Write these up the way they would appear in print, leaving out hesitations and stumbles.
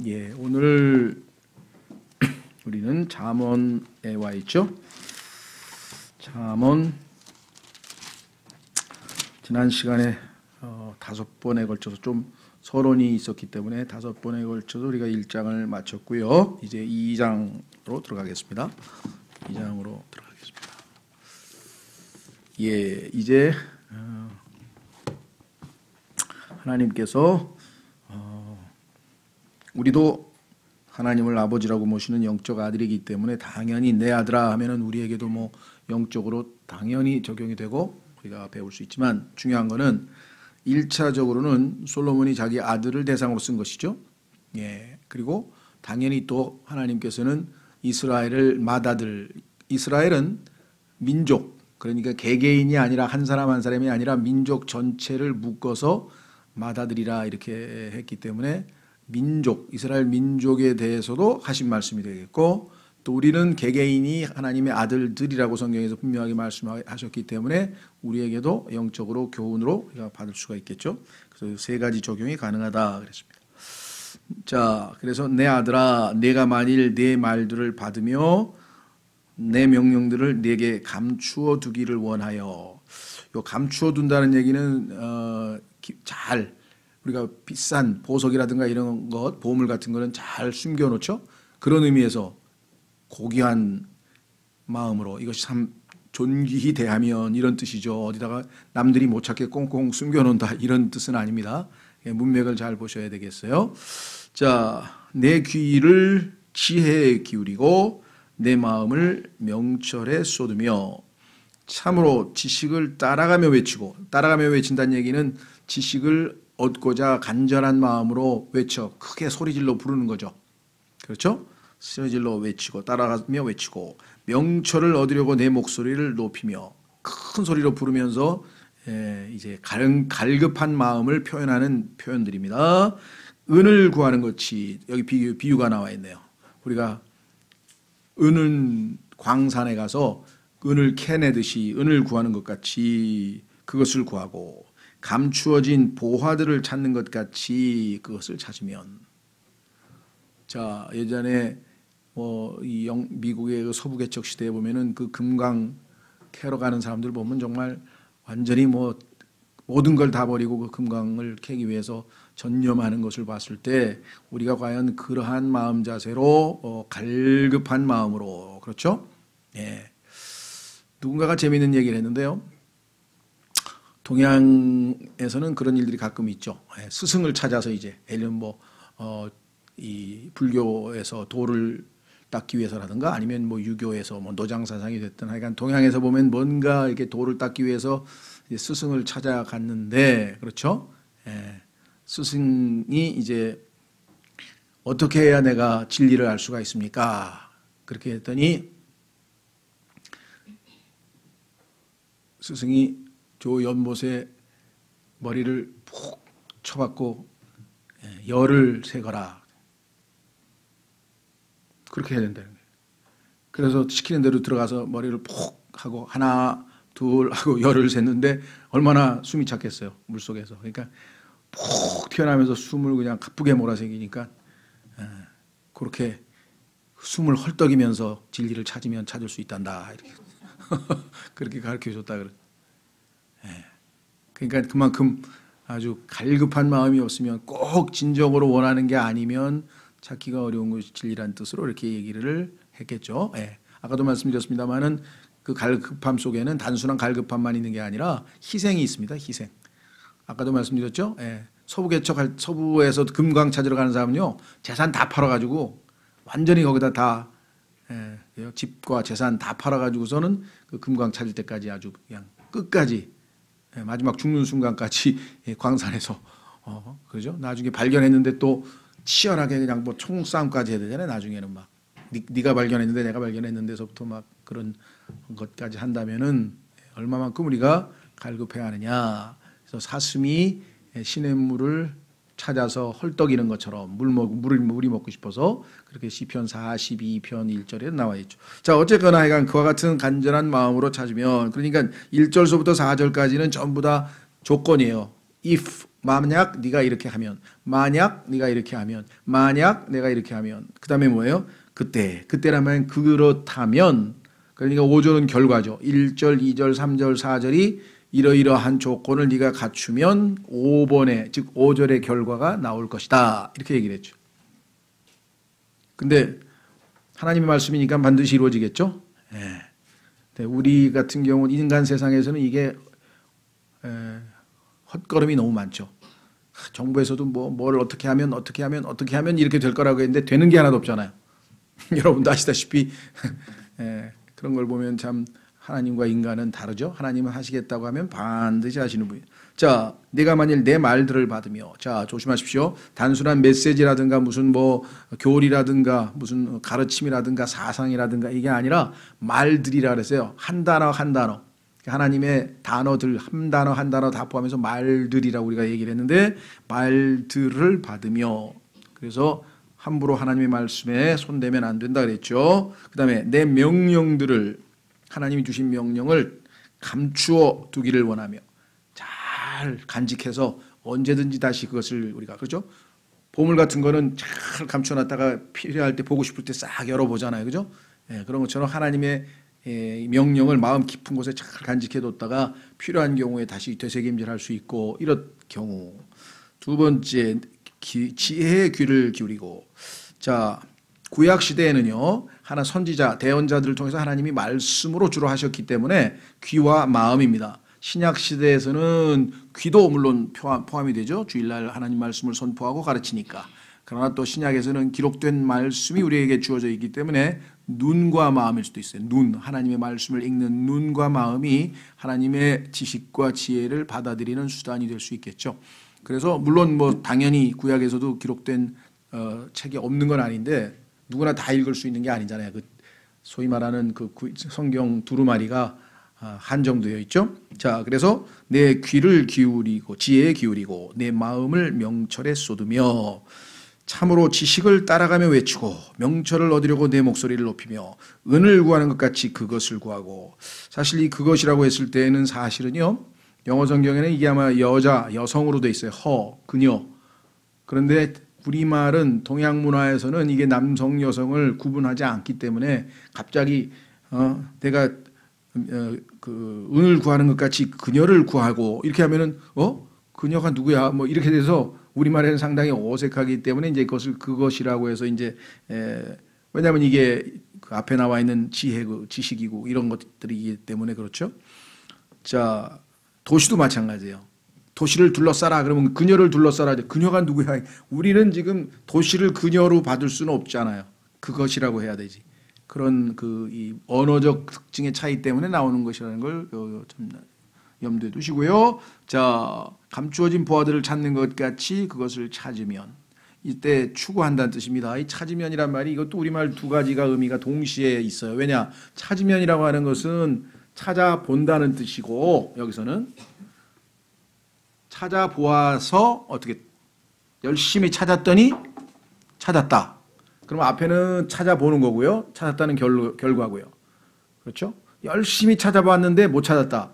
예, 오늘 우리는 잠언에 와 있죠. 잠언 지난 시간에 5번에 걸쳐서 좀 서론이 있었기 때문에 5번에 걸쳐서 우리가 1장을 마쳤고요. 이제 2장으로 들어가겠습니다. 2장으로 들어가겠습니다. 예, 이제 하나님께서 우리도 하나님을 아버지라고 모시는 영적 아들이기 때문에 당연히 내 아들아 하면은 우리에게도 뭐 영적으로 당연히 적용이 되고 우리가 배울 수 있지만 중요한 거는 1차적으로는 솔로몬이 자기 아들을 대상으로 쓴 것이죠. 예. 그리고 당연히 또 하나님께서는 이스라엘을 맏아들, 이스라엘은 민족, 그러니까 개개인이 아니라 한 사람 한 사람이 아니라 민족 전체를 묶어서 맏아들이라 이렇게 했기 때문에 민족, 이스라엘 민족에 대해서도 하신 말씀이 되겠고, 또 우리는 개개인이 하나님의 아들들이라고 성경에서 분명하게 말씀하셨기 때문에 우리에게도 영적으로 교훈으로 우리가 받을 수가 있겠죠. 그래서 세 가지 적용이 가능하다 그랬습니다. 자, 그래서 내 아들아, 내가 만일 내 말들을 받으며 내 명령들을 내게 감추어 두기를 원하여. 요 감추어 둔다는 얘기는 잘 우리가 비싼 보석이라든가 이런 것, 보물 같은 거는 잘 숨겨놓죠. 그런 의미에서 고귀한 마음으로 이것이 참 존귀히 대하면 이런 뜻이죠. 어디다가 남들이 못 찾게 꽁꽁 숨겨놓는다 이런 뜻은 아닙니다. 문맥을 잘 보셔야 되겠어요. 자, 내 귀를 지혜에 기울이고 내 마음을 명철에 쏟으며 참으로 지식을 따라가며 외치고, 따라가며 외친다는 얘기는 지식을 얻고자 간절한 마음으로 외쳐 크게 소리질러 부르는 거죠. 그렇죠? 소리질러 외치고 따라가며 외치고 명철을 얻으려고 내 목소리를 높이며 큰 소리로 부르면서 이제 갈급한 마음을 표현하는 표현들입니다. 은을 구하는 것이 여기 비유가 나와 있네요. 우리가 은은 광산에 가서 은을 캐내듯이 은을 구하는 것 같이 그것을 구하고 감추어진 보화들을 찾는 것 같이 그것을 찾으면. 자, 예전에 미국의 그 서부 개척 시대에 보면은 그 금강 캐러 가는 사람들 보면 정말 완전히 모든 걸 다 버리고 그 금강을 캐기 위해서 전념하는 것을 봤을 때 우리가 과연 그러한 마음 자세로 갈급한 마음으로, 그렇죠? 예. 누군가가 재미있는 얘기를 했는데요. 동양에서는 그런 일들이 가끔 있죠. 스승을 찾아서 이제 예를 이 불교에서 도를 닦기 위해서라든가 아니면 유교에서 노장 사상이 됐든 하여간 동양에서 보면 뭔가 이렇게 도를 닦기 위해서 스승을 찾아갔는데, 그렇죠? 스승이 이제 어떻게 해야 내가 진리를 알 수가 있습니까? 그렇게 했더니 스승이 저 연못에 머리를 푹 쳐박고 열을 세거라. 그렇게 해야 된다는 거예요. 그래서 시키는 대로 들어가서 머리를 푹 하고 하나, 둘 하고 열을 셌는데 얼마나 숨이 찼겠어요. 물속에서. 그러니까 푹 튀어나오면서 숨을 그냥 가쁘게 몰아새기니까 그렇게 숨을 헐떡이면서 진리를 찾으면 찾을 수 있단다. 이렇게 그렇게 가르쳐줬다 그래. 그러니까 그만큼 아주 갈급한 마음이 없으면 꼭 진정으로 원하는 게 아니면 찾기가 어려운 것이 진리란 뜻으로 이렇게 얘기를 했겠죠. 아까도 말씀드렸습니다만은 그 갈급함 속에는 단순한 갈급함만 있는 게 아니라 희생이 있습니다. 희생. 아까도 말씀드렸죠. 서부에서 금강 찾으러 가는 사람은요, 재산 다 팔아가지고 완전히 거기다 다 집과 재산 다 팔아가지고서는 그 금강 찾을 때까지 아주 그냥 끝까지 마지막 죽는 순간까지 광산에서 그러죠. 나중에 발견했는데 또 치열하게 그냥 총싸움까지 해야 되잖아요. 나중에는 막 네가 발견했는데 내가 발견했는데서부터 막 그런 것까지 한다면은 얼마만큼 우리가 갈급해야 하느냐. 그래서 사슴이 시냇물을 찾아서 헐떡이는 것처럼 물이 먹고 싶어서 그렇게 시편 42편 1절에 나와 있죠. 자, 어쨌거나 하여간 그와 같은 간절한 마음으로 찾으면, 그러니까 1절서부터 4절까지는 전부 다 조건이에요. if 만약 네가 이렇게 하면, 만약 네가 이렇게 하면, 만약 내가 이렇게 하면. 그 다음에 뭐예요? 그때라면 그렇다면. 그러니까 5절은 결과죠. 1절, 2절, 3절, 4절이 이러이러한 조건을 네가 갖추면 5번에 즉 5절의 결과가 나올 것이다. 이렇게 얘기를 했죠. 근데 하나님의 말씀이니까 반드시 이루어지겠죠. 네, 우리 같은 경우는 인간 세상에서는 이게 헛걸음이 너무 많죠. 정부에서도 뭘 어떻게 하면 이렇게 될 거라고 했는데 되는 게 하나도 없잖아요. 여러분도 아시다시피 그런 걸 보면 참 하나님과 인간은 다르죠. 하나님은 하시겠다고 하면 반드시 하시는 분이에요. 자, 내가 만일 내 말들을 받으며, 자, 조심하십시오. 단순한 메시지라든가 무슨 교리라든가 무슨 가르침이라든가 사상이라든가 이게 아니라 말들이라 그랬어요. 한 단어 한 단어. 하나님의 단어들 한 단어 한 단어 다 포함해서 말들이라고 우리가 얘기를 했는데 말들을 받으며, 그래서 함부로 하나님의 말씀에 손대면 안 된다 그랬죠. 그 다음에 내 명령들을, 하나님이 주신 명령을 감추어 두기를 원하며, 잘 간직해서 언제든지 다시 그것을 우리가, 그렇죠? 보물 같은 거는 잘 감춰놨다가 필요할 때 보고 싶을 때 싹 열어보잖아요. 그죠? 그런 것처럼 하나님의 명령을 마음 깊은 곳에 잘 간직해뒀다가 필요한 경우에 다시 되새김질할 수 있고, 이런 경우. 두 번째, 지혜의 귀를 기울이고. 자, 구약 시대에는요, 하나 선지자, 대언자들을 통해서 하나님이 말씀으로 주로 하셨기 때문에 귀와 마음입니다. 신약 시대에서는 귀도 물론 포함이 되죠. 주일날 하나님 말씀을 선포하고 가르치니까. 그러나 또 신약에서는 기록된 말씀이 우리에게 주어져 있기 때문에 눈과 마음일 수도 있어요. 눈, 하나님의 말씀을 읽는 눈과 마음이 하나님의 지식과 지혜를 받아들이는 수단이 될 수 있겠죠. 그래서 물론 당연히 구약에서도 기록된 책이 없는 건 아닌데 누구나 다 읽을 수 있는 게 아니잖아요. 소위 말하는 성경 두루마리가 한정되어 있죠. 자, 그래서 내 귀를 기울이고 지혜에 기울이고 내 마음을 명철에 쏟으며 참으로 지식을 따라가며 외치고 명철을 얻으려고 내 목소리를 높이며 은을 구하는 것 같이 그것을 구하고. 사실 이 그것이라고 했을 때는 사실은요, 영어 성경에는 이게 아마 여성으로 돼 있어요. 그녀. 그런데 우리말은 동양 문화에서는 이게 남성 여성을 구분하지 않기 때문에 갑자기 내가 은을 구하는 것 같이 그녀를 구하고 이렇게 하면은 그녀가 누구야? 이렇게 돼서 우리말에는 상당히 어색하기 때문에 이제 그것이라고 해서 이제 왜냐하면 이게 그 앞에 나와 있는 지식이고 이런 것들이기 때문에 그렇죠. 자, 도시도 마찬가지예요. 도시를 둘러싸라 그러면 그녀를 둘러싸라. 그녀가 누구야? 우리는 지금 도시를 그녀로 받을 수는 없잖아요. 그것이라고 해야 되지. 그런 이 언어적 특징의 차이 때문에 나오는 것이라는 걸 좀 염두에 두시고요. 자, 감추어진 보화들을 찾는 것 같이 그것을 찾으면, 이때 추구한다는 뜻입니다. 이 찾으면이란 말이 이것도 우리말 두 가지가 의미가 동시에 있어요. 왜냐? 찾으면이라고 하는 것은 찾아본다는 뜻이고, 여기서는 찾아보아서 어떻게 열심히 찾았더니 찾았다. 그럼 앞에는 찾아보는 거고요. 찾았다는 결과고요. 그렇죠? 열심히 찾아봤는데 못 찾았다.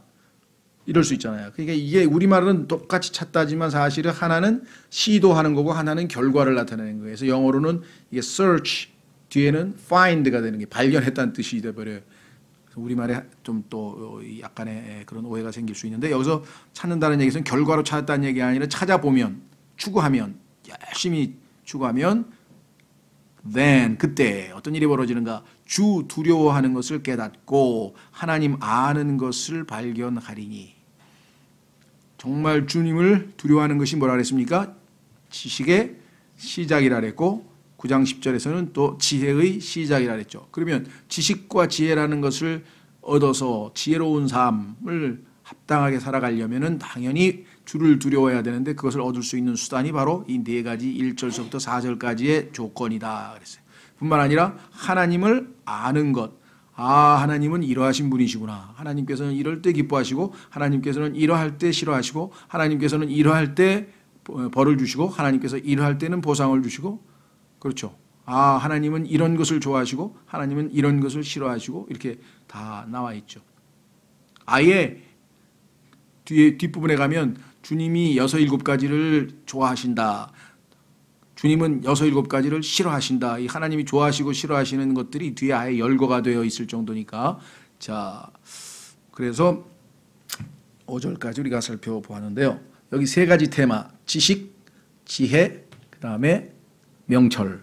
이럴 수 있잖아요. 그러니까 이게 우리말은 똑같이 찾다지만 사실은 하나는 시도하는 거고 하나는 결과를 나타내는 거예요. 그래서 영어로는 이게 search 뒤에는 find가 되는 게 발견했다는 뜻이 돼버려요. 우리말에 좀 또 약간의 그런 오해가 생길 수 있는데, 여기서 찾는다는 얘기는 결과로 찾았다는 얘기가 아니라 찾아보면, 추구하면, 열심히 추구하면 then 그때 어떤 일이 벌어지는가? 주 두려워하는 것을 깨닫고 하나님 아는 것을 발견하리니. 정말 주님을 두려워하는 것이 뭐라 그랬습니까? 지식의 시작이라 그랬고 9장 10절에서는 또 지혜의 시작이라 그랬죠. 그러면 지식과 지혜라는 것을 얻어서 지혜로운 삶을 합당하게 살아가려면은 당연히 주를 두려워해야 되는데, 그것을 얻을 수 있는 수단이 바로 이 네 가지 1절서부터 4절까지의 조건이다 그랬어요. 뿐만 아니라 하나님을 아는 것. 하나님은 이러하신 분이시구나. 하나님께서는 이럴 때 기뻐하시고 하나님께서는 이러할 때 싫어하시고 하나님께서는 이러할 때 벌을 주시고 하나님께서 이러할 때는 보상을 주시고, 그렇죠. 하나님은 이런 것을 좋아하시고 하나님은 이런 것을 싫어하시고, 이렇게 다 나와 있죠. 아예 뒷부분에 가면 주님이 6, 7가지를 좋아하신다. 주님은 6, 7가지를 싫어하신다. 이 하나님이 좋아하시고 싫어하시는 것들이 뒤에 아예 열거가 되어 있을 정도니까. 자, 그래서 5절까지 우리가 살펴보았는데요. 여기 3가지 테마, 지식, 지혜, 그 다음에 명철.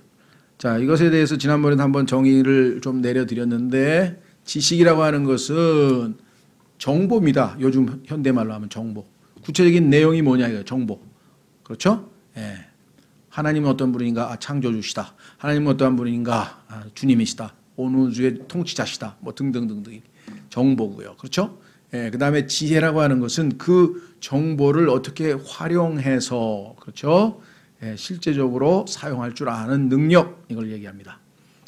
자, 이것에 대해서 지난번에 한번 정의를 좀 내려드렸는데, 지식이라고 하는 것은 정보입니다. 요즘 현대말로 하면 정보. 구체적인 내용이 뭐냐 이거예요. 정보. 그렇죠? 예. 하나님은 어떤 분인가? 창조주시다. 하나님은 어떠한 분인가? 주님이시다. 온 우주의 통치자시다. 뭐 등등등등. 정보고요. 그렇죠? 예. 그다음에 지혜라고 하는 것은 그 정보를 어떻게 활용해서, 그렇죠? 예. 실제적으로 사용할 줄 아는 능력, 이걸 얘기합니다.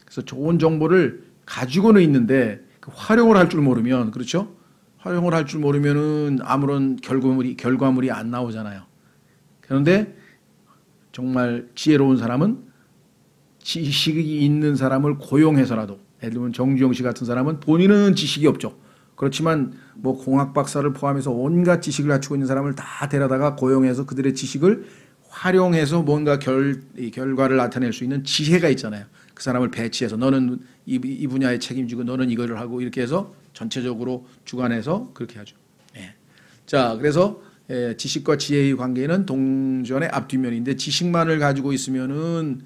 그래서 좋은 정보를 가지고는 있는데 그 활용을 할 줄 모르면, 그렇죠? 활용을 할 줄 모르면은 아무런 결과물이 안 나오잖아요. 그런데 정말 지혜로운 사람은 지식이 있는 사람을 고용해서라도, 예를 들면 정주영 씨 같은 사람은 본인은 지식이 없죠. 그렇지만 뭐 공학 박사를 포함해서 온갖 지식을 갖추고 있는 사람을 다 데려다가 고용해서 그들의 지식을 활용해서 뭔가 결과를 나타낼 수 있는 지혜가 있잖아요. 그 사람을 배치해서 너는 이 분야에 책임지고 너는 이거를 하고 이렇게 해서 전체적으로 주관해서 그렇게 하죠. 예. 자, 그래서 지식과 지혜의 관계는 동전의 앞뒷면인데, 지식만을 가지고 있으면은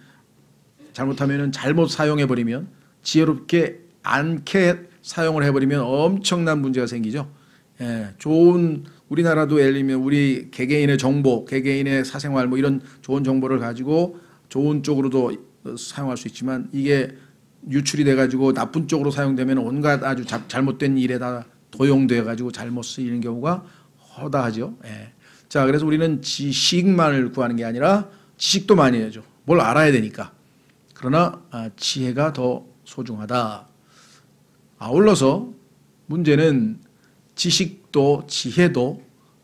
잘못하면은 잘못 사용해 버리면, 지혜롭게 않게 사용을 해버리면 엄청난 문제가 생기죠. 예. 좋은, 우리나라도 예를 들면 우리 개개인의 정보, 개개인의 사생활 뭐 이런 좋은 정보를 가지고 좋은 쪽으로도 사용할 수 있지만, 이게 유출이 돼가지고 나쁜 쪽으로 사용되면 온갖 아주 잘못된 일에다 도용돼가지고 잘못 쓰이는 경우가 허다하죠. 예. 자, 그래서 우리는 지식만을 구하는 게 아니라 지식도 많이 해야죠. 뭘 알아야 되니까. 그러나 지혜가 더 소중하다. 아울러서 문제는 지식도 지혜도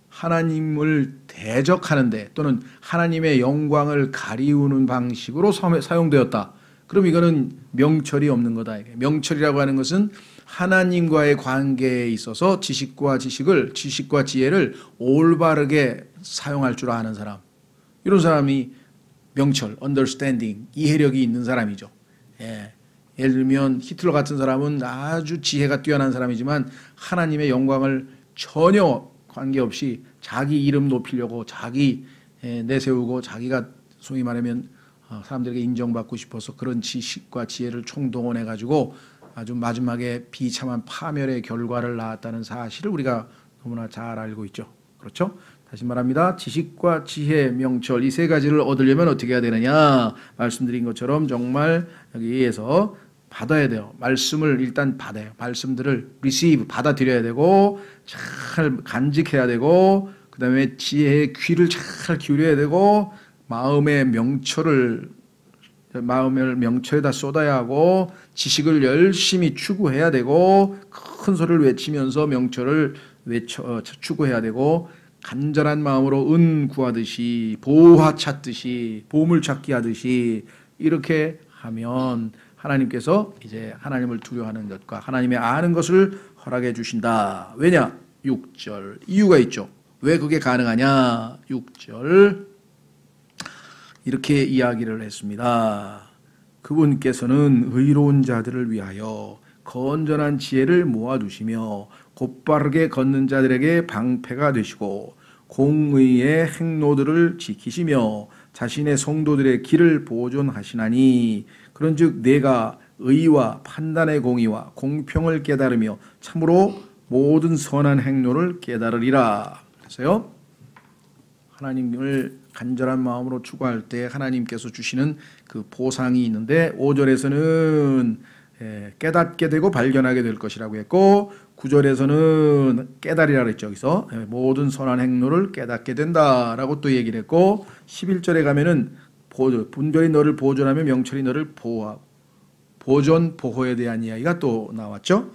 하나님을 대적하는데, 또는 하나님의 영광을 가리우는 방식으로 사용되었다. 그럼 이거는 명철이 없는 거다. 명철이라고 하는 것은 하나님과의 관계에 있어서 지식과 지혜를 올바르게 사용할 줄 아는 사람. 이런 사람이 명철, understanding, 이해력이 있는 사람이죠. 예. 예를 들면 히틀러 같은 사람은 아주 지혜가 뛰어난 사람이지만 하나님의 영광을 전혀 관계없이 자기 이름 높이려고 자기 내세우고, 자기가 소위 말하면 사람들에게 인정받고 싶어서 그런 지식과 지혜를 총동원해 가지고 아주 마지막에 비참한 파멸의 결과를 낳았다는 사실을 우리가 너무나 잘 알고 있죠. 그렇죠? 다시 말합니다. 지식과 지혜, 명철, 이 3가지를 얻으려면 어떻게 해야 되느냐? 말씀드린 것처럼 정말 여기에서 받아야 돼요. 말씀을 일단 받아요. 말씀들을 receive, 받아들여야 되고, 잘 간직해야 되고, 그 다음에 지혜의 귀를 잘 기울여야 되고, 마음의 명철에다 쏟아야 하고, 지식을 열심히 추구해야 되고, 큰 소리를 외치면서 명철을 추구해야 되고, 간절한 마음으로 은 구하듯이, 보화 찾듯이, 보물 찾기 하듯이 이렇게 하면 하나님께서 이제 하나님을 두려워하는 것과 하나님의 아는 것을 허락해 주신다. 왜냐? 6절 이유가 있죠. 왜 그게 가능하냐? 6절 이렇게 이야기를 했습니다. 그분께서는 의로운 자들을 위하여 건전한 지혜를 모아두시며 곧바르게 걷는 자들에게 방패가 되시고 공의의 행로들을 지키시며 자신의 성도들의 길을 보존하시나니, 그런즉 내가 의와 판단의 공의와 공평을 깨달으며 참으로 모든 선한 행로를 깨달으리라. 그래서요, 하나님을 간절한 마음으로 추구할 때 하나님께서 주시는 그 보상이 있는데, 5절에서는 깨닫게 되고 발견하게 될 것이라고 했고, 9절에서는 깨달으라 그랬죠. 여기서 모든 선한 행로를 깨닫게 된다라고 또 얘기를 했고, 11절에 가면은 분별이 너를 보존하며 명철이 너를 보호하고, 보존 보호에 대한 이야기가 또 나왔죠.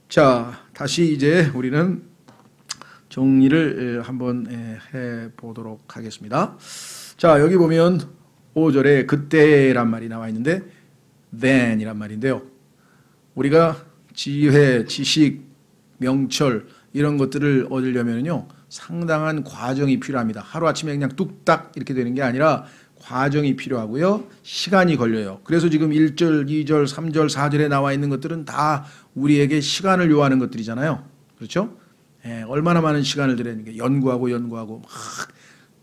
자, 다시 이제 우리는 정리를 한번 해 보도록 하겠습니다. 자, 여기 보면 5절에 그때란 말이 나와 있는데 then 이란 말인데요. 우리가 지혜, 지식, 명철 이런 것들을 얻으려면요, 상당한 과정이 필요합니다. 하루아침에 그냥 뚝딱 이렇게 되는 게 아니라 과정이 필요하고요. 시간이 걸려요. 그래서 지금 1절, 2절, 3절, 4절에 나와 있는 것들은 다 우리에게 시간을 요하는 것들이잖아요. 그렇죠? 예, 얼마나 많은 시간을 들였는게 연구하고 막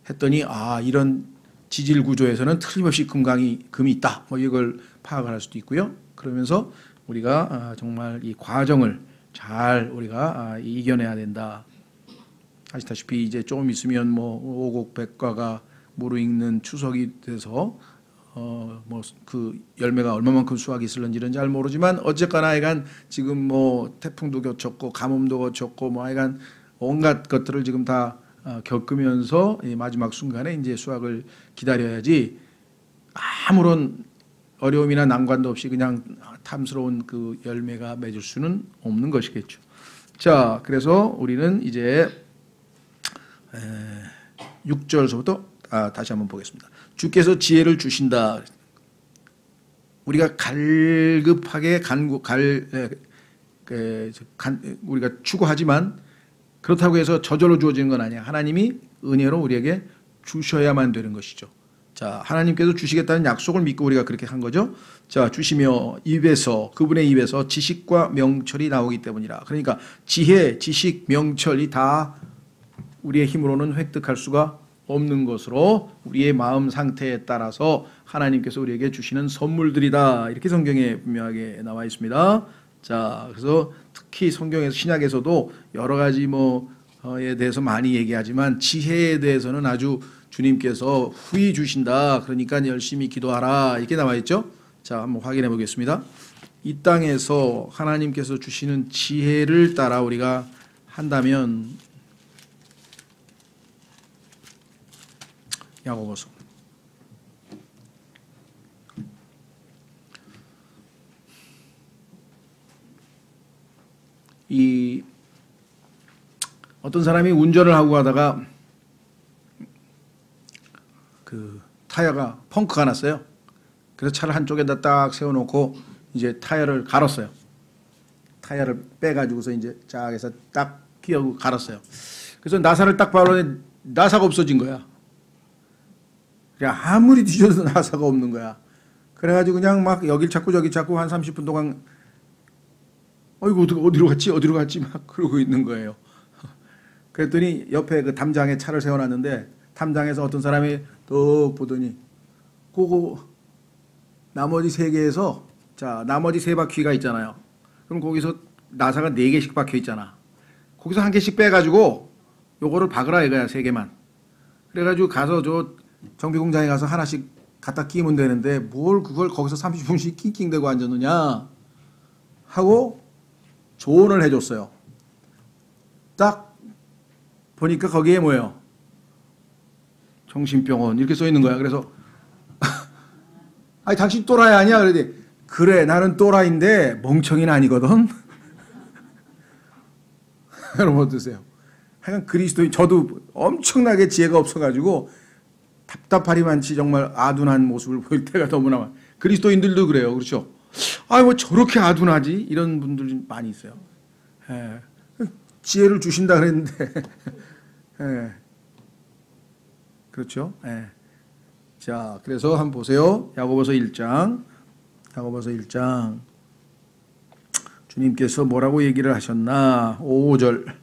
했더니 이런 지질 구조에서는 틀림없이 금이 있다. 뭐 이걸 파악을 할 수도 있고요. 그러면서 우리가 정말 이 과정을 잘 우리가 이겨내야 된다. 아시다시피 이제 조금 있으면 뭐 오곡백과가 무르익는 추석이 돼서 뭐 그 열매가 얼마만큼 수확이 있을런지 이런 잘 모르지만 어쨌거나 하여간 지금 뭐 태풍도 겹쳤고 가뭄도 겹쳤고 뭐 하여간 온갖 것들을 지금 다 겪으면서 이 마지막 순간에 이제 수확을 기다려야지 아무런 어려움이나 난관도 없이 그냥 탐스러운 그 열매가 맺을 수는 없는 것이겠죠. 자, 그래서 우리는 이제 6절서부터 다시 한번 보겠습니다. 주께서 지혜를 주신다. 우리가 갈급하게 우리가 추구하지만 그렇다고 해서 저절로 주어지는 건 아니야. 하나님이 은혜로 우리에게 주셔야만 되는 것이죠. 자, 하나님께서 주시겠다는 약속을 믿고 우리가 그렇게 한 거죠. 자, 주시며 그분의 입에서 지식과 명철이 나오기 때문이라. 그러니까 지혜, 지식, 명철이 다 우리의 힘으로는 획득할 수가 없는 것으로 우리의 마음 상태에 따라서 하나님께서 우리에게 주시는 선물들이다. 이렇게 성경에 분명하게 나와 있습니다. 자, 그래서 특히 성경에서 신약에서도 여러 가지 뭐에 대해서 많이 얘기하지만 지혜에 대해서는 아주 주님께서 후히 주신다. 그러니까 열심히 기도하라. 이렇게 나와 있죠. 자, 한번 확인해 보겠습니다. 이 땅에서 하나님께서 주시는 지혜를 따라 우리가 한다면 야고보서 이 어떤 사람이 운전을 하고 가다가 그 타이어가 펑크가 났어요. 그래서 차를 한쪽에다 딱 세워놓고 이제 타이어를 갈았어요. 타이어를 빼가지고서 이제 쫙 해서 딱 끼워 갈았어요. 그래서 나사를 딱 발랐는데 나사가 없어진 거야. 그냥 아무리 뒤져도 나사가 없는 거야. 그래가지고 그냥 막 여길 찾고 저길 찾고 한 30분 동안 이거 어디로 갔지 막 그러고 있는 거예요. 그랬더니 옆에 그 담장에 차를 세워놨는데 담장에서 어떤 사람이 또 보더니 그거 나머지 세 개에서 나머지 세 바퀴가 있잖아요. 그럼 거기서 나사가 4개씩 박혀 있잖아. 거기서 한 개씩 빼가지고 요거를 박으라 이거야. 3개만. 그래가지고 가서 저 정비공장에 가서 하나씩 갖다 끼면 되는데 뭘 그걸 거기서 30분씩 낑낑대고 앉았느냐 하고 조언을 해줬어요. 딱 보니까 거기에 뭐예요? 정신병원 이렇게 써 있는 거야. 그래서 아니 당신 또라이 아니야? 그러더니 그래 나는 또라이인데 멍청이는 아니거든. 여러분 어떠세요? 하여간 그리스도인 저도 엄청나게 지혜가 없어가지고 답답하리 많지 정말 아둔한 모습을 보일 때가 너무나 많아요. 그리스도인들도 그래요. 그렇죠? 뭐 저렇게 아둔하지? 이런 분들이 많이 있어요. 예. 지혜를 주신다 그랬는데 예. 그렇죠? 예. 자, 그래서 한번 보세요. 야고보서 1장 주님께서 뭐라고 얘기를 하셨나? 5절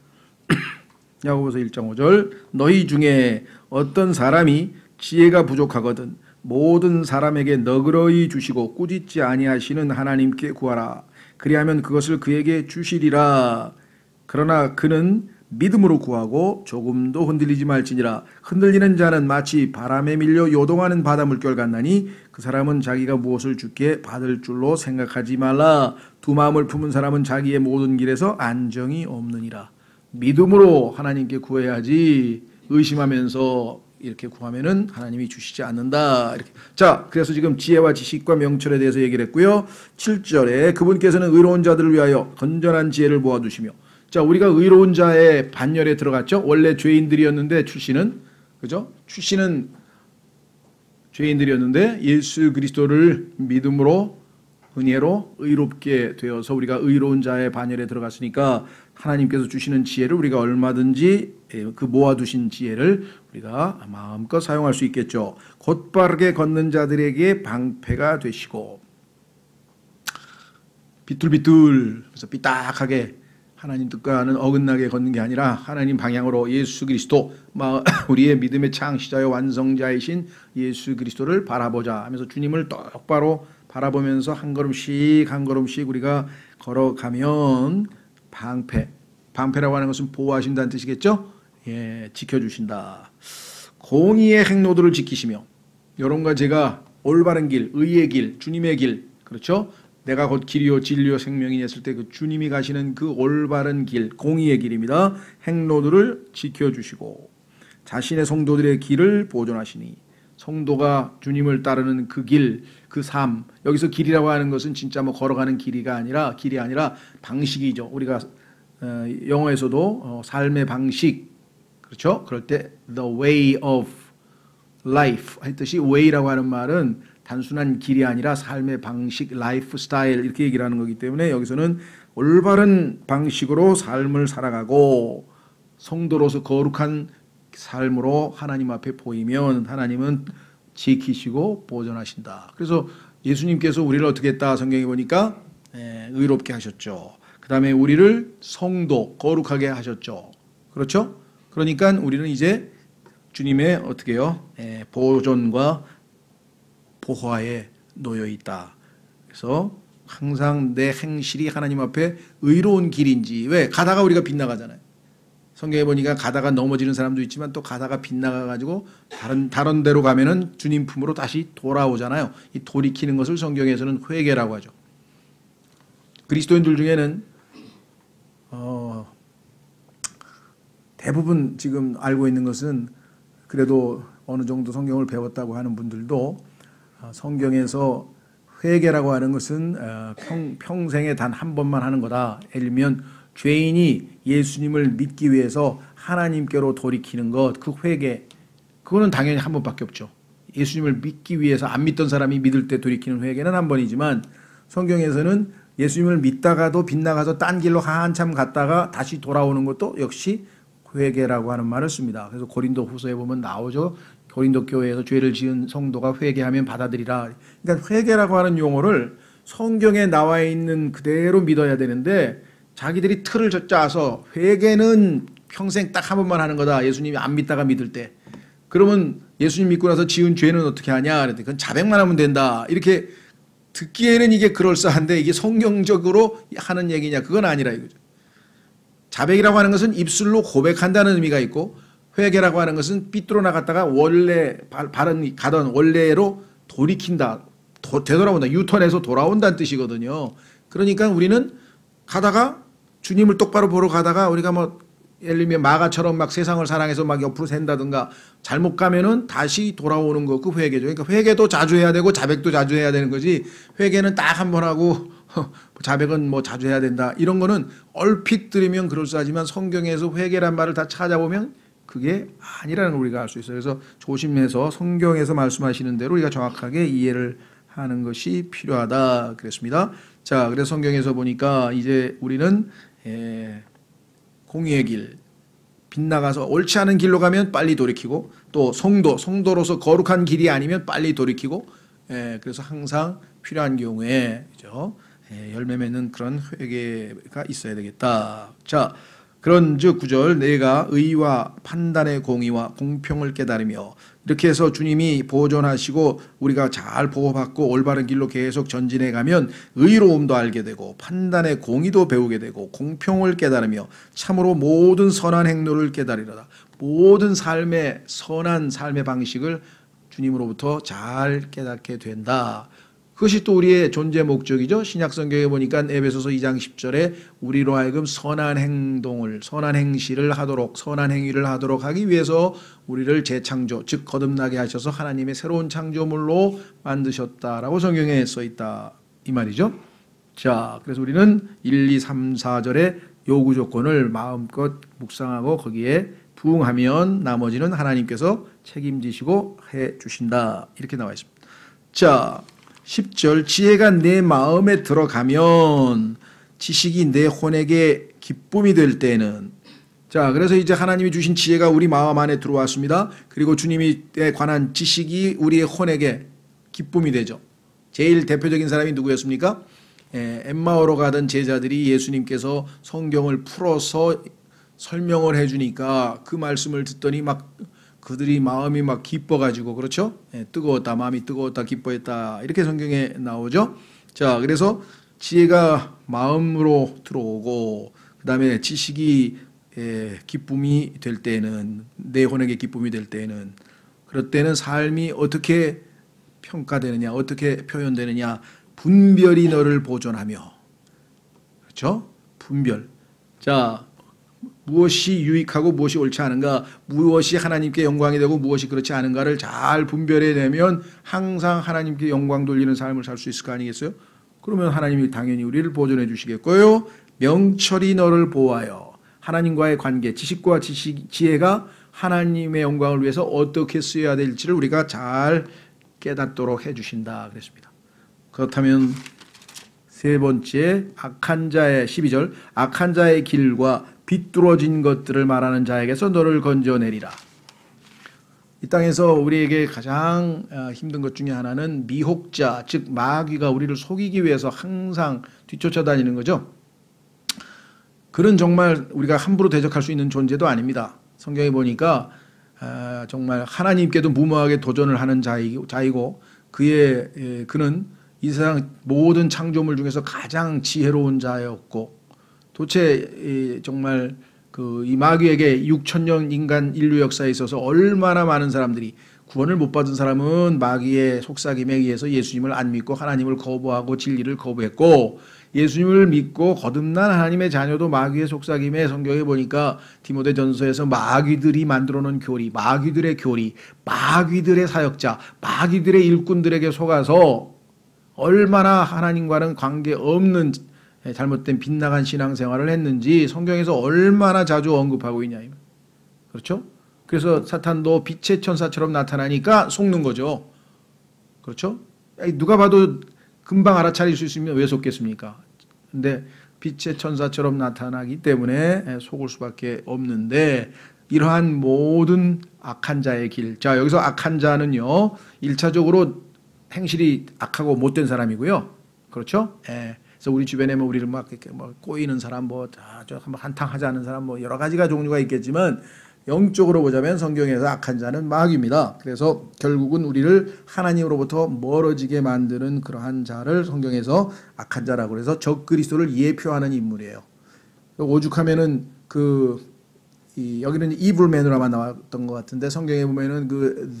야고보서 1장 5절 너희 중에 어떤 사람이 지혜가 부족하거든 모든 사람에게 너그러이 주시고 꾸짖지 아니하시는 하나님께 구하라. 그리하면 그것을 그에게 주시리라. 그러나 그는 믿음으로 구하고 조금도 흔들리지 말지니라. 흔들리는 자는 마치 바람에 밀려 요동하는 바다 물결 같나니 그 사람은 자기가 무엇을 주께 받을 줄로 생각하지 말라. 두 마음을 품은 사람은 자기의 모든 길에서 안정이 없느니라. 믿음으로 하나님께 구해야지 의심하면서 이렇게 구하면은 하나님이 주시지 않는다. 이렇게. 자, 그래서 지금 지혜와 지식과 명철에 대해서 얘기를 했고요. 7절에 그분께서는 의로운 자들을 위하여 건전한 지혜를 모아두시며. 자, 우리가 의로운 자의 반열에 들어갔죠. 원래 죄인들이었는데 출신은 그죠? 출신은 죄인들이었는데 예수 그리스도를 믿음으로 은혜로 의롭게 되어서 우리가 의로운 자의 반열에 들어갔으니까 하나님께서 주시는 지혜를 우리가 얼마든지 그 모아두신 지혜를 우리가 마음껏 사용할 수 있겠죠. 곧바르게 걷는 자들에게 방패가 되시고, 비뚤비뚤 그래서 삐딱하게 하나님 뜻과는 어긋나게 걷는 게 아니라 하나님 방향으로 예수 그리스도, 우리의 믿음의 창시자요 완성자이신 예수 그리스도를 바라보자 하면서 주님을 똑바로 바라보면서 한 걸음씩 한 걸음씩 우리가 걸어가면 방패라고 하는 것은 보호하신다는 뜻이겠죠. 예, 지켜주신다. 공의의 행로들을 지키시며, 여러분과 제가 올바른 길, 의의 길, 주님의 길, 그렇죠? 내가 곧 길이요 진리요 생명이니 했을 때 그 주님이 가시는 그 올바른 길, 공의의 길입니다. 행로들을 지켜주시고 자신의 성도들의 길을 보존하시니, 성도가 주님을 따르는 그 길, 그 삶, 여기서 길이라고 하는 것은 진짜 뭐 걸어가는 길이 아니라 방식이죠. 우리가 영어에서도 삶의 방식, 그렇죠? 그럴 때 the way of life 했듯이 way라고 하는 말은 단순한 길이 아니라 삶의 방식, 라이프 스타일 이렇게 얘기를 하는 거기 때문에 여기서는 올바른 방식으로 삶을 살아가고 성도로서 거룩한 삶으로 하나님 앞에 보이면 하나님은 지키시고 보존하신다. 그래서 예수님께서 우리를 어떻게 했다 성경에 보니까 의롭게 하셨죠. 그 다음에 우리를 성도, 거룩하게 하셨죠. 그렇죠? 그러니까 우리는 이제 주님의 어떻게 해요? 보존과 보호하에 놓여 있다. 그래서 항상 내 행실이 하나님 앞에 의로운 길인지, 왜? 가다가 우리가 빗나가잖아요. 성경에 보니까 가다가 넘어지는 사람도 있지만 또 가다가 빗나가가지고 다른 데로 가면은 주님 품으로 다시 돌아오잖아요. 이 돌이키는 것을 성경에서는 회개라고 하죠. 그리스도인들 중에는 대부분 지금 알고 있는 것은 그래도 어느 정도 성경을 배웠다고 하는 분들도 성경에서 회개라고 하는 것은 평생에 단 한 번만 하는 거다. 예를 들면 죄인이 예수님을 믿기 위해서 하나님께로 돌이키는 것, 그 회개, 그거는 당연히 한 번밖에 없죠. 예수님을 믿기 위해서 안 믿던 사람이 믿을 때 돌이키는 회개는 한 번이지만 성경에서는 예수님을 믿다가도 빗나가서 딴 길로 한참 갔다가 다시 돌아오는 것도 역시 회개라고 하는 말을 씁니다. 그래서 고린도 후서에 보면 나오죠. 고린도 교회에서 죄를 지은 성도가 회개하면 받아들이라. 그러니까 회개라고 하는 용어를 성경에 나와 있는 그대로 믿어야 되는데 자기들이 틀을 짜서 회개는 평생 딱 한 번만 하는 거다. 예수님이 안 믿다가 믿을 때. 그러면 예수님 믿고 나서 지은 죄는 어떻게 하냐? 그랬더니 그건 자백만 하면 된다. 이렇게 듣기에는 이게 그럴싸한데 이게 성경적으로 하는 얘기냐? 그건 아니라 이거죠. 자백이라고 하는 것은 입술로 고백한다는 의미가 있고 회개라고 하는 것은 삐뚤어 나갔다가 원래 바른 가던 원래로 돌이킨다. 되돌아온다. 유턴해서 돌아온다는 뜻이거든요. 그러니까 우리는 가다가 주님을 똑바로 보러 가다가 우리가 뭐 예를 들면 마가처럼 막 세상을 사랑해서 막 옆으로 샌다든가 잘못 가면은 다시 돌아오는 거, 그 회개죠. 그러니까 회개도 자주 해야 되고 자백도 자주 해야 되는 거지. 회개는 딱 한 번 하고 자백은 뭐 자주 해야 된다. 이런 거는 얼핏 들으면 그럴싸하지만 성경에서 회개란 말을 다 찾아보면 그게 아니라는 걸 우리가 알 수 있어요. 그래서 조심해서 성경에서 말씀하시는 대로 우리가 정확하게 이해를 하는 것이 필요하다 그랬습니다. 자, 그래서 성경에서 보니까 이제 우리는 공의의 길, 빗나가서 옳지 않은 길로 가면 빨리 돌이키고 또 성도로서 거룩한 길이 아니면 빨리 돌이키고, 그래서 항상 필요한 경우에 그죠? 열매 맺는 그런 회개가 있어야 되겠다. 자, 그런즉 9절 내가 의와 판단의 공의와 공평을 깨달으며, 이렇게 해서 주님이 보존하시고 우리가 잘 보호받고 올바른 길로 계속 전진해 가면 의로움도 알게 되고 판단의 공의도 배우게 되고 공평을 깨달으며 참으로 모든 선한 행로를 깨달으리로다. 모든 삶의 선한 삶의 방식을 주님으로부터 잘 깨닫게 된다. 그것이 또 우리의 존재 목적이죠. 신약 성경에 보니까 에베소서 2장 10절에 우리로 하여금 선한 행동을, 선한 행실을 하도록, 선한 행위를 하도록 하기 위해서 우리를 재창조, 즉 거듭나게 하셔서 하나님의 새로운 창조물로 만드셨다라고 성경에 써 있다 이 말이죠. 자, 그래서 우리는 1, 2, 3, 4절의 요구 조건을 마음껏 묵상하고 거기에 부응하면 나머지는 하나님께서 책임지시고 해 주신다. 이렇게 나와 있습니다. 자, 10절 지혜가 내 마음에 들어가면 지식이 내 혼에게 기쁨이 될 때는 자 그래서 이제 하나님이 주신 지혜가 우리 마음 안에 들어왔습니다. 그리고 주님에 관한 지식이 우리의 혼에게 기쁨이 되죠. 제일 대표적인 사람이 누구였습니까? 엠마오로 가던 제자들이 예수님께서 성경을 풀어서 설명을 해주니까 그 말씀을 듣더니 막 그들이 마음이 막 기뻐가지고 그렇죠? 뜨거웠다 마음이 뜨거웠다 기뻐했다 이렇게 성경에 나오죠. 자 그래서 지혜가 마음으로 들어오고 그 다음에 지식이 기쁨이 될 때는 내 혼에게 기쁨이 될 때는 그럴 때는 삶이 어떻게 평가되느냐 어떻게 표현되느냐 분별이 너를 보존하며 그렇죠? 분별 자 무엇이 유익하고 무엇이 옳지 않은가 무엇이 하나님께 영광이 되고 무엇이 그렇지 않은가를 잘 분별해내면 항상 하나님께 영광 돌리는 삶을 살 수 있을 거 아니겠어요? 그러면 하나님이 당연히 우리를 보존해 주시겠고요. 명철이 너를 보호하여 하나님과의 관계 지식과 지혜가 하나님의 영광을 위해서 어떻게 쓰여야 될지를 우리가 잘 깨닫도록 해주신다 그랬습니다. 그렇다면 세 번째 악한 자의 12절 악한 자의 길과 비뚤어진 것들을 말하는 자에게서 너를 건져내리라. 이 땅에서 우리에게 가장 힘든 것 중에 하나는 미혹자 즉 마귀가 우리를 속이기 위해서 항상 뒤쫓아다니는 거죠. 그는 정말 우리가 함부로 대적할 수 있는 존재도 아닙니다. 성경에 보니까 정말 하나님께도 무모하게 도전을 하는 자이고 그는 이 세상 모든 창조물 중에서 가장 지혜로운 자였고 도대체 정말 이 마귀에게 6천년 인간 인류 역사에 있어서 얼마나 많은 사람들이 구원을 못 받은 사람은 마귀의 속삭임에 의해서 예수님을 안 믿고 하나님을 거부하고 진리를 거부했고 예수님을 믿고 거듭난 하나님의 자녀도 마귀의 속삭임에 성경에 보니까 디모데전서에서 마귀들이 만들어 놓은 교리, 마귀들의 교리, 마귀들의 사역자, 마귀들의 일꾼들에게 속아서 얼마나 하나님과는 관계없는 잘못된 빗나간 신앙생활을 했는지 성경에서 얼마나 자주 언급하고 있냐. 그렇죠? 그래서 사탄도 빛의 천사처럼 나타나니까 속는 거죠. 그렇죠? 누가 봐도 금방 알아차릴 수 있으면 왜 속겠습니까? 근데 빛의 천사처럼 나타나기 때문에 속을 수밖에 없는데 이러한 모든 악한 자의 길. 자, 여기서 악한 자는요. 1차적으로 행실이 악하고 못된 사람이고요. 그렇죠? 그래서 우리 주변에 우리를 막 이렇게 꼬이는 사람, 한탕 하지 않는 사람, 여러 가지가 종류가 있겠지만 영적으로 보자면 성경에서 악한 자는 마귀입니다. 그래서 결국은 우리를 하나님으로부터 멀어지게 만드는 그러한 자를 성경에서 악한 자라고 해서 적그리스도를 예표하는 인물이에요. 오죽하면은 여기는 이블맨으로만 나왔던 것 같은데 성경에 보면은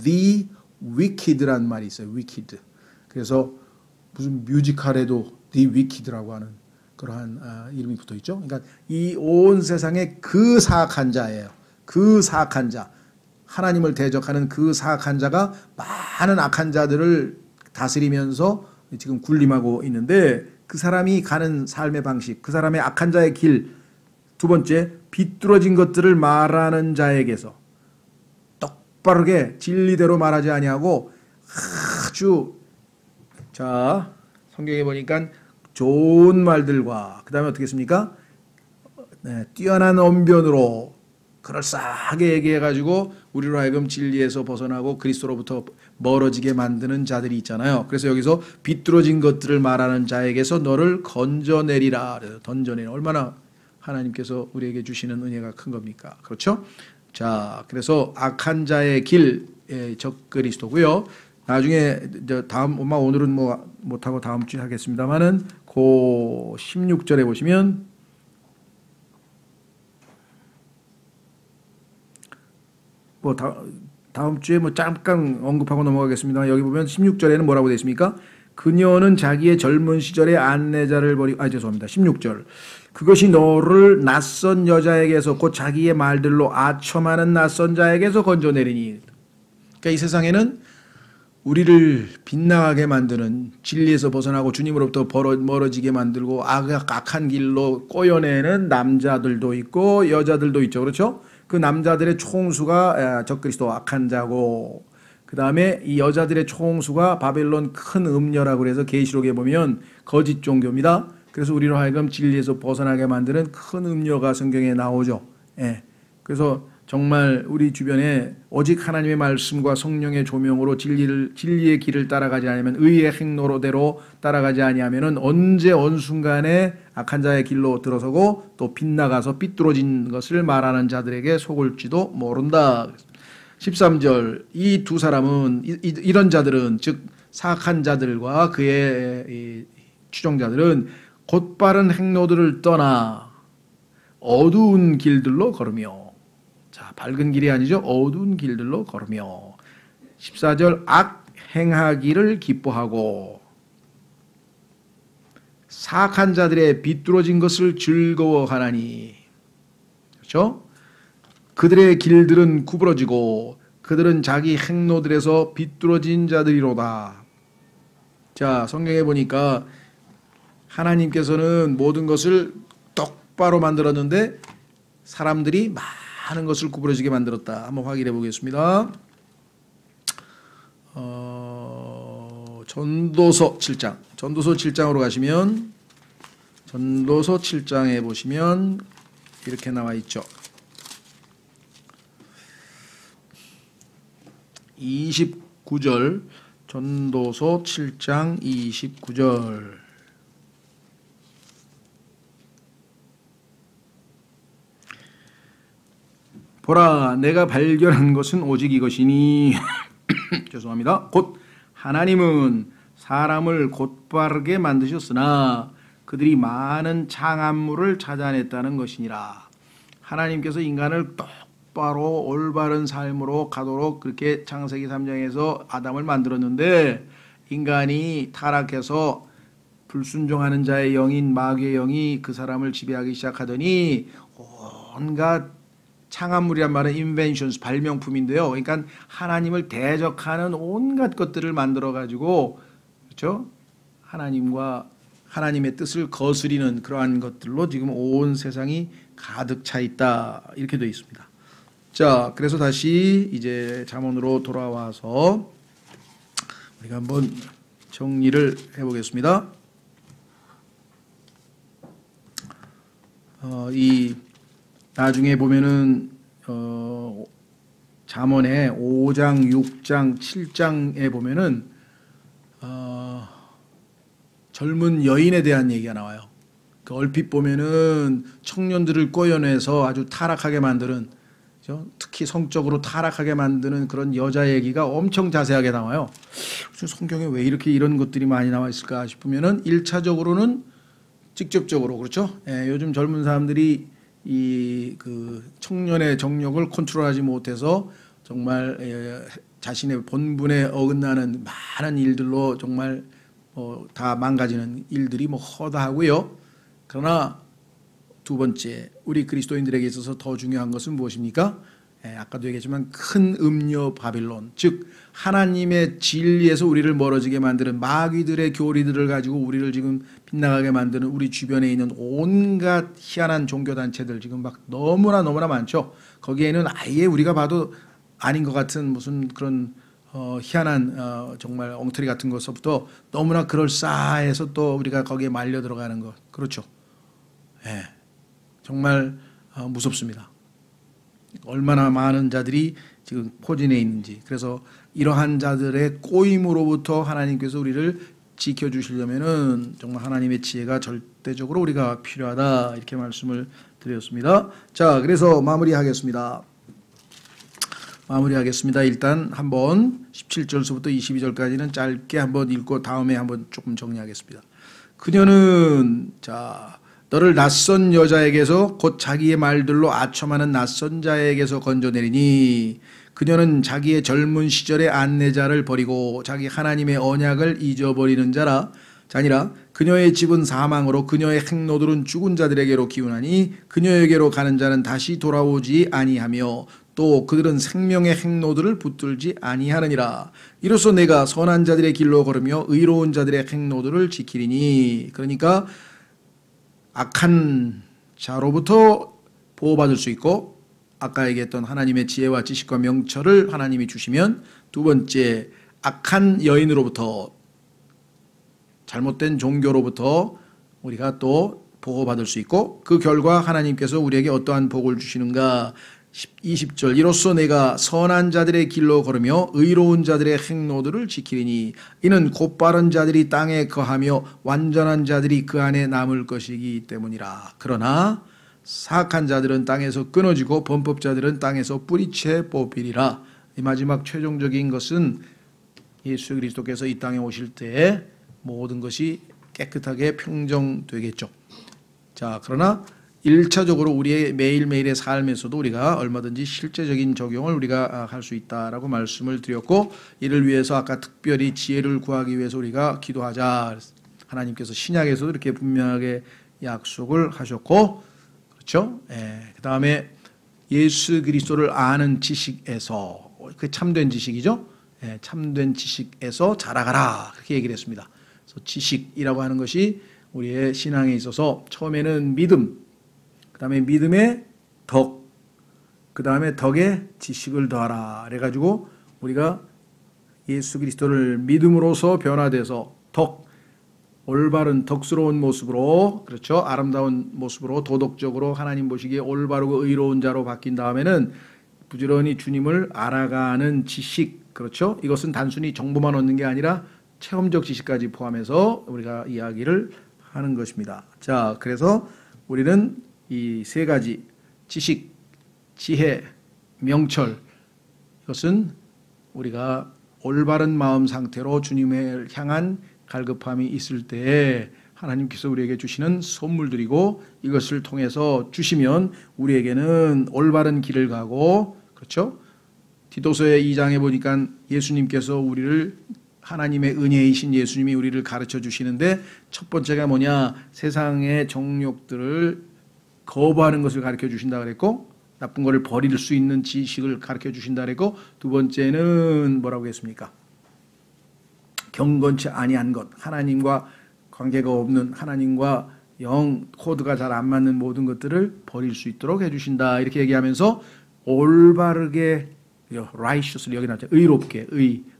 the wicked란 말이 있어요. wicked. 그래서 무슨 뮤지컬에도 The Wicked라고 하는 그러한 이름이 붙어 있죠. 그러니까 이 온 세상에 그 사악한 자예요. 그 사악한 자, 하나님을 대적하는 그 사악한 자가 많은 악한 자들을 다스리면서 지금 군림하고 있는데 그 사람이 가는 삶의 방식, 그 사람의 악한 자의 길. 두 번째, 비뚤어진 것들을 말하는 자에게서 똑바르게 진리대로 말하지 아니하고 아주 성경에 보니까 좋은 말들과 그 다음에 어떻게 했습니까? 뛰어난 언변으로 그럴싸하게 얘기해가지고 우리로 하여금 진리에서 벗어나고 그리스도로부터 멀어지게 만드는 자들이 있잖아요. 그래서 여기서 비뚤어진 것들을 말하는 자에게서 너를 건져내리라. 던져내리라. 얼마나 하나님께서 우리에게 주시는 은혜가 큰 겁니까? 그렇죠? 자, 그래서 악한 자의 길, 적그리스도고요. 나중에 엄마 오늘은 못하고 다음 주에 하겠습니다만은 그 16절에 보시면 다음 주에 잠깐 언급하고 넘어가겠습니다. 여기 보면 16절에는 뭐라고 되어 있습니까? 그녀는 자기의 젊은 시절의 안내자를 버리고 죄송합니다. 16절. 그것이 너를 낯선 여자에게서 곧 자기의 말들로 아첨하는 낯선 자에게서 건져내리니. 그러니까 이 세상에는 우리를 빗나가게 만드는 진리에서 벗어나고 주님으로부터 멀어지게 만들고 악한 길로 꼬여내는 남자들도 있고 여자들도 있죠. 그렇죠? 그 남자들의 총수가 적그리스도 악한 자고 그 다음에 이 여자들의 총수가 바벨론 큰 음녀라고 해서 계시록에 보면 거짓 종교입니다. 그래서 우리로 하여금 진리에서 벗어나게 만드는 큰 음녀가 성경에 나오죠. 예. 그래서 정말 우리 주변에 오직 하나님의 말씀과 성령의 조명으로 진리의 길을 따라가지 않으면, 의의 행로대로 따라가지 아니하면은 언제 어느 순간에 악한 자의 길로 들어서고 또 빗나가서 삐뚤어진 것을 말하는 자들에게 속을지도 모른다. 13절, 이 두 사람은, 이런 자들은, 즉 사악한 자들과 그의 추종자들은 곧바른 행로들을 떠나 어두운 길들로 걸으며, 자, 밝은 길이 아니죠. 어두운 길들로 걸으며. 14절, 악 행하기를 기뻐하고 사악한 자들의 비뚤어진 것을 즐거워하나니. 그렇죠? 그들의 길들은 구부러지고 그들은 자기 행로들에서 비뚤어진 자들이로다. 자, 성경에 보니까 하나님께서는 모든 것을 똑바로 만들었는데 사람들이 많은 것을 구부러지게 만들었다. 한번 확인해 보겠습니다. 전도서 7장. 전도서 7장으로 가시면, 전도서 7장에 보시면 이렇게 나와 있죠. 29절, 전도서 7장 29절. 보라, 내가 발견한 것은 오직 이것이니 죄송합니다. 곧 하나님은 사람을 곧바르게 만드셨으나 그들이 많은 장암물을 찾아냈다는 것이니라. 하나님께서 인간을 똑바로 올바른 삶으로 가도록 그렇게 창세기 3장에서 아담을 만들었는데, 인간이 타락해서 불순종하는 자의 영인 마귀의 영이 그 사람을 지배하기 시작하더니 온갖 창암물이란 말은 인벤션스, 발명품인데요. 그러니까 하나님을 대적하는 온갖 것들을 만들어 가지고, 그렇죠? 하나님과 하나님의 뜻을 거스리는 그러한 것들로 지금 온 세상이 가득 차 있다. 이렇게 되어 있습니다. 자, 그래서 다시 이제 잠언으로 돌아와서 우리가 한번 정리를 해보겠습니다. 이 나중에 보면은 잠언의 5장, 6장, 7장에 보면은 젊은 여인에 대한 얘기가 나와요. 그 얼핏 보면은 청년들을 꼬여내서 아주 타락하게 만드는, 그렇죠? 특히 성적으로 타락하게 만드는 그런 여자 얘기가 엄청 자세하게 나와요. 성경에 왜 이렇게 이런 것들이 많이 나와 있을까 싶으면은 1차적으로는 직접적으로, 그렇죠? 예, 요즘 젊은 사람들이 이 그 청년의 정력을 컨트롤하지 못해서 정말 자신의 본분에 어긋나는 많은 일들로 정말 다 망가지는 일들이 허다하고요. 그러나 두 번째, 우리 그리스도인들에게 있어서 더 중요한 것은 무엇입니까? 아까도 얘기했지만 큰 음녀 바빌론, 즉 하나님의 진리에서 우리를 멀어지게 만드는 마귀들의 교리들을 가지고 우리를 지금 빗나가게 만드는 우리 주변에 있는 온갖 희한한 종교단체들 지금 막 너무나 많죠. 거기에는 아예 우리가 봐도 아닌 것 같은 무슨 그런 희한한 정말 엉터리 같은 것부터 너무나 그럴싸해서 또 우리가 거기에 말려 들어가는 것, 그렇죠. 예, 정말 무섭습니다. 얼마나 많은 자들이 지금 포진해 있는지. 그래서 이러한 자들의 꼬임으로부터 하나님께서 우리를 지켜주시려면은 정말 하나님의 지혜가 절대적으로 우리가 필요하다, 이렇게 말씀을 드렸습니다. 자, 그래서 마무리하겠습니다. 일단 한번 17절서부터 22절까지는 짧게 한번 읽고 다음에 한번 조금 정리하겠습니다. 그녀는, 자, 너를 낯선 여자에게서 곧 자기의 말들로 아첨하는 낯선 자에게서 건져내리니, 그녀는 자기의 젊은 시절의 안내자를 버리고 자기 하나님의 언약을 잊어버리는 자니라. 그녀의 집은 사망으로 그녀의 행로들은 죽은 자들에게로 기운하니 그녀에게로 가는 자는 다시 돌아오지 아니하며 또 그들은 생명의 행로들을 붙들지 아니하느니라. 이로써 내가 선한 자들의 길로 걸으며 의로운 자들의 행로들을 지키리니. 그러니까 악한 자로부터 보호받을 수 있고 아까 얘기했던 하나님의 지혜와 지식과 명철을 하나님이 주시면, 두 번째 악한 여인으로부터, 잘못된 종교로부터 우리가 또 보호받을 수 있고, 그 결과 하나님께서 우리에게 어떠한 복을 주시는가. 20절, 이로써 내가 선한 자들의 길로 걸으며 의로운 자들의 행로들을 지키리니 이는 곧바른 자들이 땅에 거하며 완전한 자들이 그 안에 남을 것이기 때문이라. 그러나 사악한 자들은 땅에서 끊어지고 범법자들은 땅에서 뿌리채 뽑히리라. 이 마지막 최종적인 것은 예수 그리스도께서 이 땅에 오실 때에 모든 것이 깨끗하게 평정되겠죠. 자, 그러나 1차적으로 우리의 매일매일의 삶에서도 우리가 얼마든지 실제적인 적용을 우리가 할 수 있다라고 말씀을 드렸고, 이를 위해서 아까 특별히 지혜를 구하기 위해서 우리가 기도하자. 하나님께서 신약에서도 이렇게 분명하게 약속을 하셨고, 그렇죠? 그 다음에 예수 그리스도를 아는 지식에서, 그 참된 지식이죠. 참된 지식에서 자라가라, 그렇게 얘기를 했습니다. 그래서 지식이라고 하는 것이 우리의 신앙에 있어서 처음에는 믿음, 그 다음에 믿음에 덕, 그 다음에 덕에 지식을 더하라. 그래가지고 우리가 예수 그리스도를 믿음으로써 변화돼서 덕, 올바른 덕스러운 모습으로, 그렇죠, 아름다운 모습으로 도덕적으로 하나님 보시기에 올바르고 의로운 자로 바뀐 다음에는 부지런히 주님을 알아가는 지식, 그렇죠. 이것은 단순히 정보만 얻는 게 아니라 체험적 지식까지 포함해서 우리가 이야기를 하는 것입니다. 자, 그래서 우리는 이 세 가지 지식, 지혜, 명철, 이것은 우리가 올바른 마음 상태로 주님을 향한 갈급함이 있을 때에 하나님께서 우리에게 주시는 선물들이고, 이것을 통해서 주시면 우리에게는 올바른 길을 가고, 그렇죠? 디도서의 2장에 보니까 예수님께서 우리를, 하나님의 은혜이신 예수님이 우리를 가르쳐 주시는데, 첫 번째가 뭐냐, 세상의 정욕들을 거부하는 것을 가르쳐 주신다 그랬고, 나쁜 것을 버릴 수 있는 지식을 가르쳐 주신다 그랬고, 두 번째는 뭐라고 했습니까? 경건치 아니한 것, 하나님과 관계가 없는, 하나님과 영 코드가 잘 안 맞는 모든 것들을 버릴 수 있도록 해주신다, 이렇게 얘기하면서 올바르게, righteously, 여기 나왔죠, 의롭게,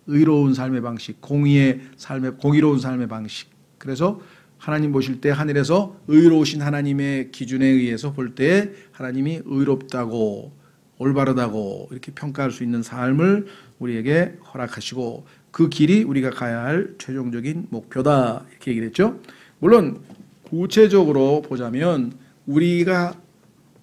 의로운 삶의 방식, 공의로운 삶의 방식. 그래서 하나님 보실 때 하늘에서 의로우신 하나님의 기준에 의해서 볼 때 하나님이 의롭다고, 올바르다고 이렇게 평가할 수 있는 삶을 우리에게 허락하시고, 그 길이 우리가 가야 할 최종적인 목표다, 이렇게 얘기를 했죠. 물론 구체적으로 보자면 우리가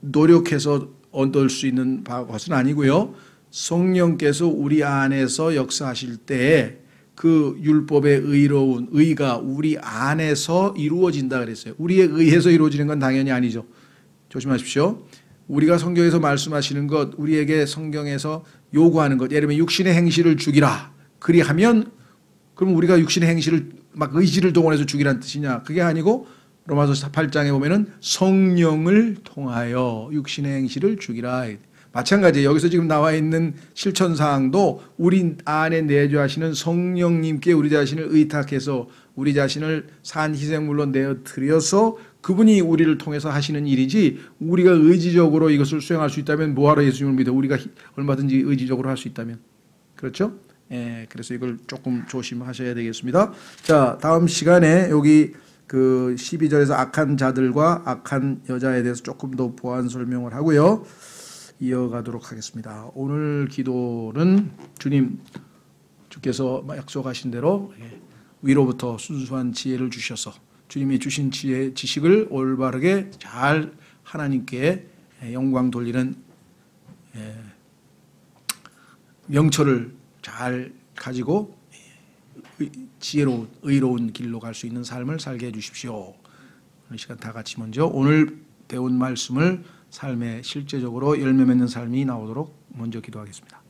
노력해서 얻을 수 있는 것은 아니고요, 성령께서 우리 안에서 역사하실 때에 그 율법의 의로운 의가 우리 안에서 이루어진다 그랬어요. 우리에 의해서 이루어지는 건 당연히 아니죠. 조심하십시오. 우리가 성경에서 말씀하시는 것, 우리에게 성경에서 요구하는 것, 예를 들면 육신의 행실을 죽이라, 그리하면 그럼 우리가 육신의 행실을 막 의지를 동원해서 죽이라는 뜻이냐? 그게 아니고 로마서 8장에 보면은 성령을 통하여 육신의 행실을 죽이라. 마찬가지예요. 여기서 지금 나와 있는 실천사항도 우리 안에 내주하시는 성령님께 우리 자신을 의탁해서 우리 자신을 산 희생물로 내어드려서 그분이 우리를 통해서 하시는 일이지, 우리가 의지적으로 이것을 수행할 수 있다면 뭐하러 예수님을 믿어? 우리가 얼마든지 의지적으로 할 수 있다면. 그렇죠? 그래서 이걸 조금 조심하셔야 되겠습니다. 자, 다음 시간에 여기 그 12절에서 악한 자들과 악한 여자에 대해서 조금 더 보완 설명을 하고요, 이어가도록 하겠습니다. 오늘 기도는 주께서 약속하신 대로 위로부터 순수한 지혜를 주셔서 주님이 주신 지식을 올바르게 잘 하나님께 영광 돌리는 명철을 잘 가지고 지혜로운 의로운 길로 갈 수 있는 삶을 살게 해주십시오. 오늘 시간 다 같이 먼저 오늘 배운 말씀을 삶에 실제적으로 열매 맺는 삶이 나오도록 먼저 기도하겠습니다.